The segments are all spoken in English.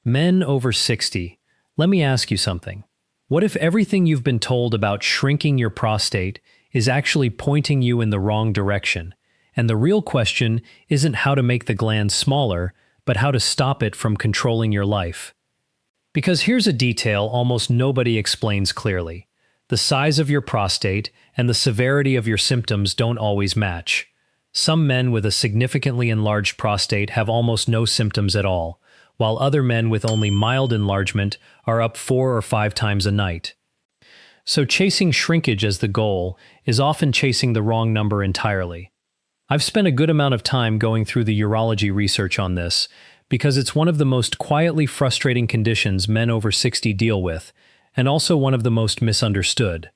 Men over 60. Let me ask you something. What if everything you've been told about shrinking your prostate is actually pointing you in the wrong direction, and the real question isn't how to make the gland smaller, but how to stop it from controlling your life? Because here's a detail almost nobody explains clearly. The size of your prostate and the severity of your symptoms don't always match. Some men with a significantly enlarged prostate have almost no symptoms at all, while other men with only mild enlargement are up 4 or 5 times a night. So chasing shrinkage as the goal is often chasing the wrong number entirely. I've spent a good amount of time going through the urology research on this because it's one of the most quietly frustrating conditions men over 60 deal with, and also one of the most misunderstood.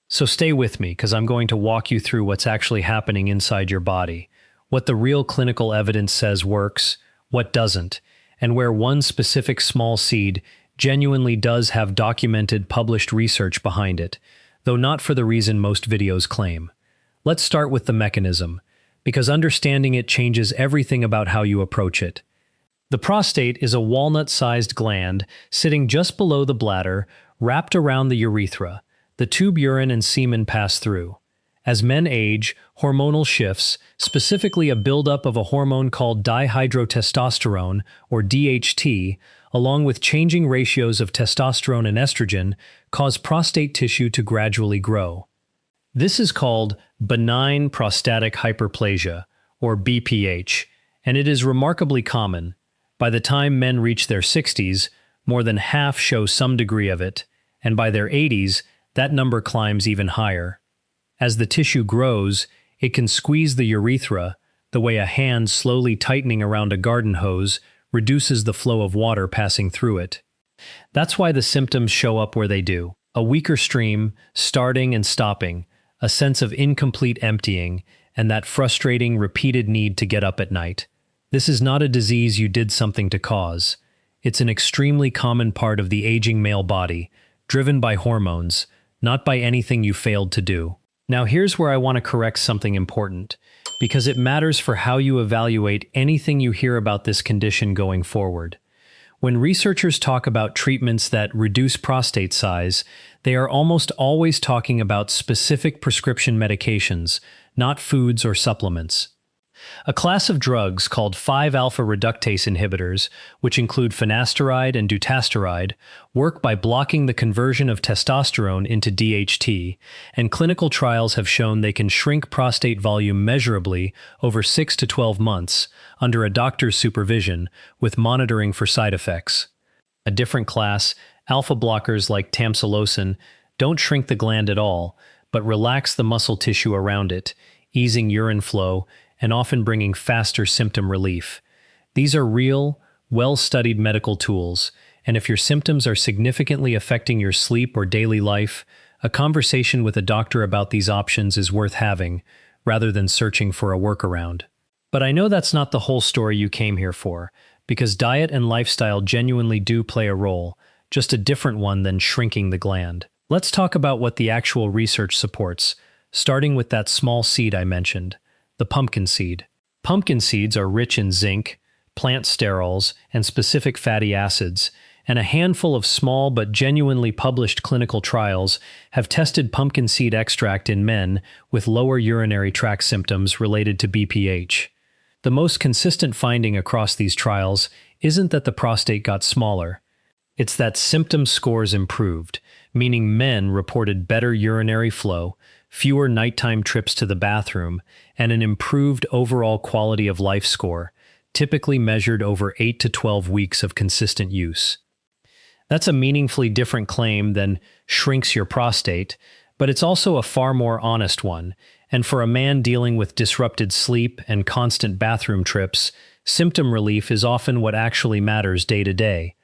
So stay with me, because I'm going to walk you through what's actually happening inside your body, what the real clinical evidence says works, what doesn't, and where one specific small seed genuinely does have documented, published research behind it, though not for the reason most videos claim. Let's start with the mechanism, because understanding it changes everything about how you approach it. The prostate is a walnut-sized gland sitting just below the bladder, wrapped around the urethra, the tube urine and semen pass through. As men age, hormonal shifts, specifically a buildup of a hormone called dihydrotestosterone, or DHT, along with changing ratios of testosterone and estrogen, cause prostate tissue to gradually grow. This is called benign prostatic hyperplasia, or BPH, and it is remarkably common. By the time men reach their 60s, more than half show some degree of it, and by their 80s, that number climbs even higher. As the tissue grows, it can squeeze the urethra, the way a hand slowly tightening around a garden hose reduces the flow of water passing through it. That's why the symptoms show up where they do. A weaker stream, starting and stopping, a sense of incomplete emptying, and that frustrating, repeated need to get up at night. This is not a disease you did something to cause. It's an extremely common part of the aging male body, driven by hormones, not by anything you failed to do. Now here's where I want to correct something important, because it matters for how you evaluate anything you hear about this condition going forward. When researchers talk about treatments that reduce prostate size, they are almost always talking about specific prescription medications, not foods or supplements. A class of drugs called 5-alpha reductase inhibitors, which include finasteride and dutasteride, work by blocking the conversion of testosterone into DHT, and clinical trials have shown they can shrink prostate volume measurably over 6 to 12 months under a doctor's supervision with monitoring for side effects. A different class, alpha blockers like tamsulosin, don't shrink the gland at all, but relax the muscle tissue around it, easing urine flow and often bringing faster symptom relief. These are real, well-studied medical tools, and if your symptoms are significantly affecting your sleep or daily life, a conversation with a doctor about these options is worth having, rather than searching for a workaround. But I know that's not the whole story you came here for, because diet and lifestyle genuinely do play a role, just a different one than shrinking the gland. Let's talk about what the actual research supports, starting with that small seed I mentioned. The pumpkin seed. Pumpkin seeds are rich in zinc, plant sterols, and specific fatty acids, and a handful of small but genuinely published clinical trials have tested pumpkin seed extract in men with lower urinary tract symptoms related to BPH. The most consistent finding across these trials isn't that the prostate got smaller. It's that symptom scores improved, meaning men reported better urinary flow, fewer nighttime trips to the bathroom, and an improved overall quality of life score, typically measured over 8 to 12 weeks of consistent use. That's a meaningfully different claim than shrinks your prostate, but it's also a far more honest one, and for a man dealing with disrupted sleep and constant bathroom trips, symptom relief is often what actually matters day to day.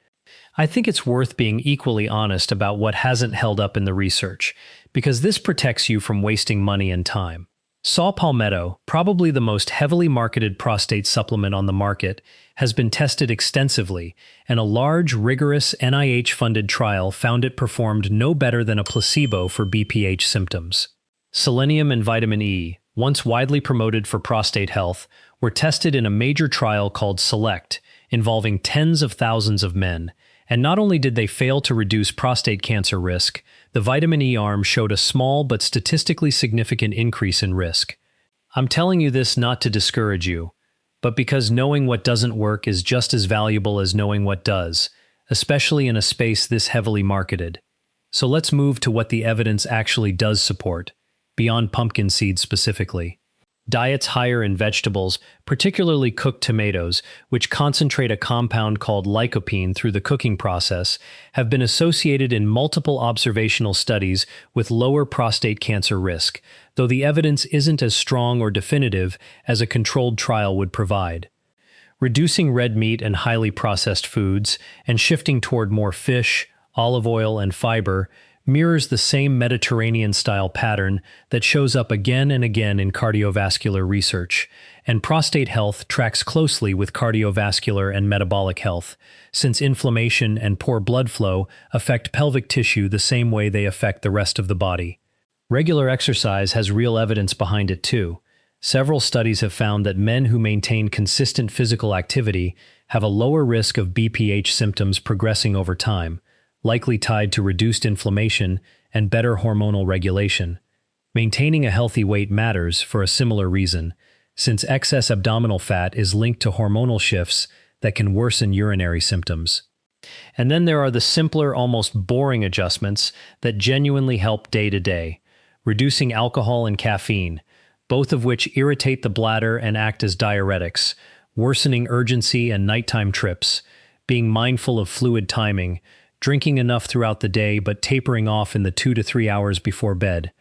I think it's worth being equally honest about what hasn't held up in the research, because this protects you from wasting money and time. Saw Palmetto, probably the most heavily marketed prostate supplement on the market, has been tested extensively, and a large, rigorous NIH-funded trial found it performed no better than a placebo for BPH symptoms. Selenium and vitamin E, once widely promoted for prostate health, were tested in a major trial called SELECT, involving tens of thousands of men. And not only did they fail to reduce prostate cancer risk, the vitamin E arm showed a small but statistically significant increase in risk. I'm telling you this not to discourage you, but because knowing what doesn't work is just as valuable as knowing what does, especially in a space this heavily marketed. So let's move to what the evidence actually does support, beyond pumpkin seeds specifically. Diets higher in vegetables, particularly cooked tomatoes, which concentrate a compound called lycopene through the cooking process, have been associated in multiple observational studies with lower prostate cancer risk, though the evidence isn't as strong or definitive as a controlled trial would provide. Reducing red meat and highly processed foods, and shifting toward more fish, olive oil, and fiber mirrors the same Mediterranean-style pattern that shows up again and again in cardiovascular research, and prostate health tracks closely with cardiovascular and metabolic health, since inflammation and poor blood flow affect pelvic tissue the same way they affect the rest of the body. Regular exercise has real evidence behind it too. Several studies have found that men who maintain consistent physical activity have a lower risk of BPH symptoms progressing over time, likely tied to reduced inflammation and better hormonal regulation. Maintaining a healthy weight matters for a similar reason, since excess abdominal fat is linked to hormonal shifts that can worsen urinary symptoms. And then there are the simpler, almost boring adjustments that genuinely help day to day, reducing alcohol and caffeine, both of which irritate the bladder and act as diuretics, worsening urgency and nighttime trips, being mindful of fluid timing, drinking enough throughout the day but tapering off in the 2 to 3 hours before bed,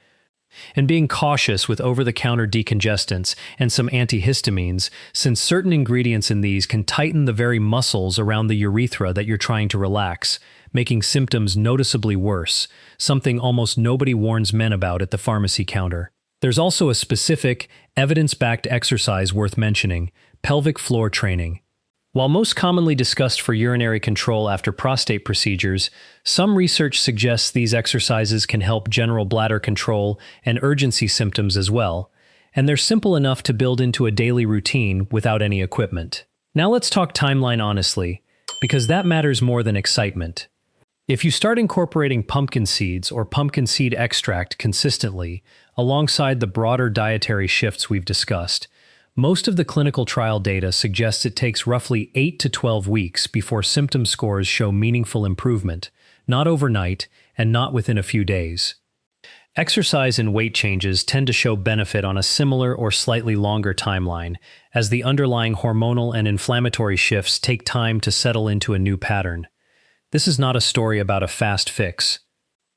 and being cautious with over-the-counter decongestants and some antihistamines, since certain ingredients in these can tighten the very muscles around the urethra that you're trying to relax, making symptoms noticeably worse, something almost nobody warns men about at the pharmacy counter. There's also a specific, evidence-backed exercise worth mentioning: pelvic floor training. While most commonly discussed for urinary control after prostate procedures, some research suggests these exercises can help general bladder control and urgency symptoms as well, and they're simple enough to build into a daily routine without any equipment. Now let's talk timeline honestly, because that matters more than excitement. If you start incorporating pumpkin seeds or pumpkin seed extract consistently, alongside the broader dietary shifts we've discussed, most of the clinical trial data suggests it takes roughly 8 to 12 weeks before symptom scores show meaningful improvement, not overnight and not within a few days. Exercise and weight changes tend to show benefit on a similar or slightly longer timeline, as the underlying hormonal and inflammatory shifts take time to settle into a new pattern. This is not a story about a fast fix.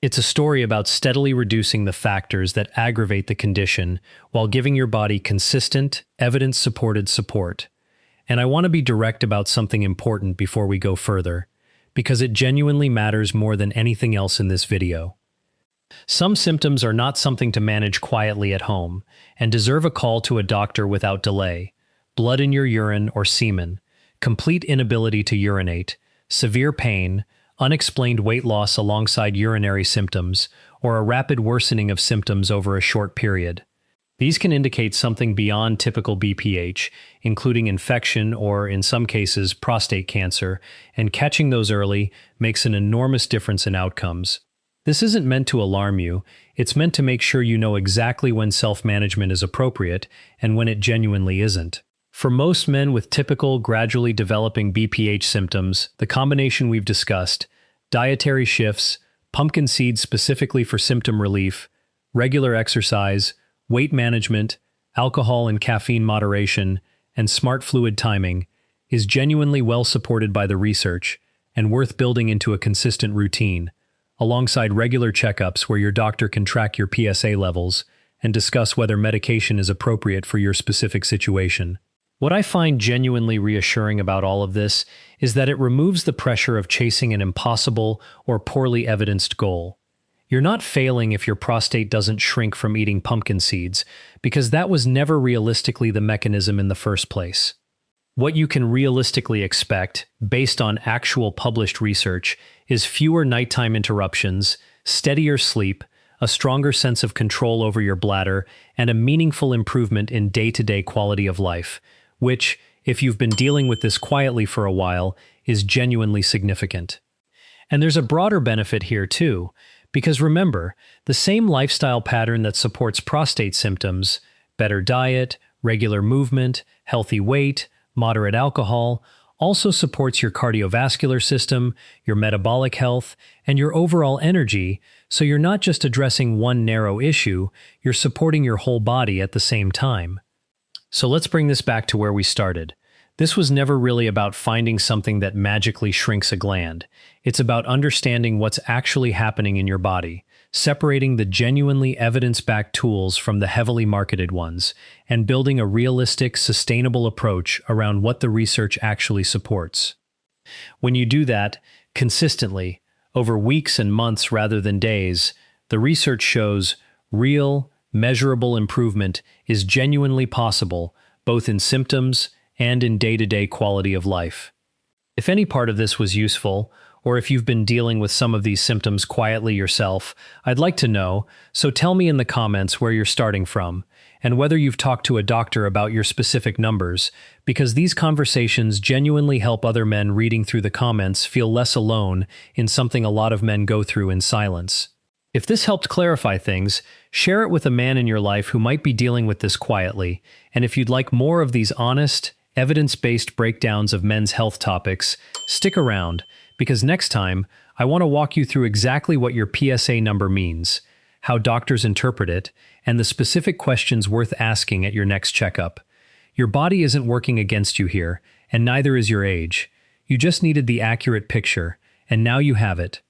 It's a story about steadily reducing the factors that aggravate the condition while giving your body consistent, evidence-supported support. And I want to be direct about something important before we go further, because it genuinely matters more than anything else in this video. Some symptoms are not something to manage quietly at home and deserve a call to a doctor without delay: blood in your urine or semen, complete inability to urinate, severe pain, unexplained weight loss alongside urinary symptoms, or a rapid worsening of symptoms over a short period. These can indicate something beyond typical BPH, including infection or, in some cases, prostate cancer, and catching those early makes an enormous difference in outcomes. This isn't meant to alarm you, it's meant to make sure you know exactly when self-management is appropriate and when it genuinely isn't. For most men with typical, gradually developing BPH symptoms, the combination we've discussed, dietary shifts, pumpkin seeds specifically for symptom relief, regular exercise, weight management, alcohol and caffeine moderation, and smart fluid timing, is genuinely well supported by the research and worth building into a consistent routine, alongside regular checkups where your doctor can track your PSA levels and discuss whether medication is appropriate for your specific situation. What I find genuinely reassuring about all of this is that it removes the pressure of chasing an impossible or poorly evidenced goal. You're not failing if your prostate doesn't shrink from eating pumpkin seeds, because that was never realistically the mechanism in the first place. What you can realistically expect, based on actual published research, is fewer nighttime interruptions, steadier sleep, a stronger sense of control over your bladder, and a meaningful improvement in day-to-day quality of life, which, if you've been dealing with this quietly for a while, is genuinely significant. And there's a broader benefit here too, because remember, the same lifestyle pattern that supports prostate symptoms, better diet, regular movement, healthy weight, moderate alcohol, also supports your cardiovascular system, your metabolic health, and your overall energy, so you're not just addressing one narrow issue, you're supporting your whole body at the same time. So let's bring this back to where we started. This was never really about finding something that magically shrinks a gland. It's about understanding what's actually happening in your body, separating the genuinely evidence-backed tools from the heavily marketed ones, and building a realistic, sustainable approach around what the research actually supports. When you do that, consistently, over weeks and months rather than days, the research shows real, measurable improvement is genuinely possible, both in symptoms and in day-to-day quality of life. If any part of this was useful, or if you've been dealing with some of these symptoms quietly yourself, I'd like to know, so tell me in the comments where you're starting from, and whether you've talked to a doctor about your specific numbers, because these conversations genuinely help other men reading through the comments feel less alone in something a lot of men go through in silence. If this helped clarify things, share it with a man in your life who might be dealing with this quietly, and if you'd like more of these honest, evidence-based breakdowns of men's health topics, stick around, because next time, I want to walk you through exactly what your PSA number means, how doctors interpret it, and the specific questions worth asking at your next checkup. Your body isn't working against you here, and neither is your age. You just needed the accurate picture, and now you have it.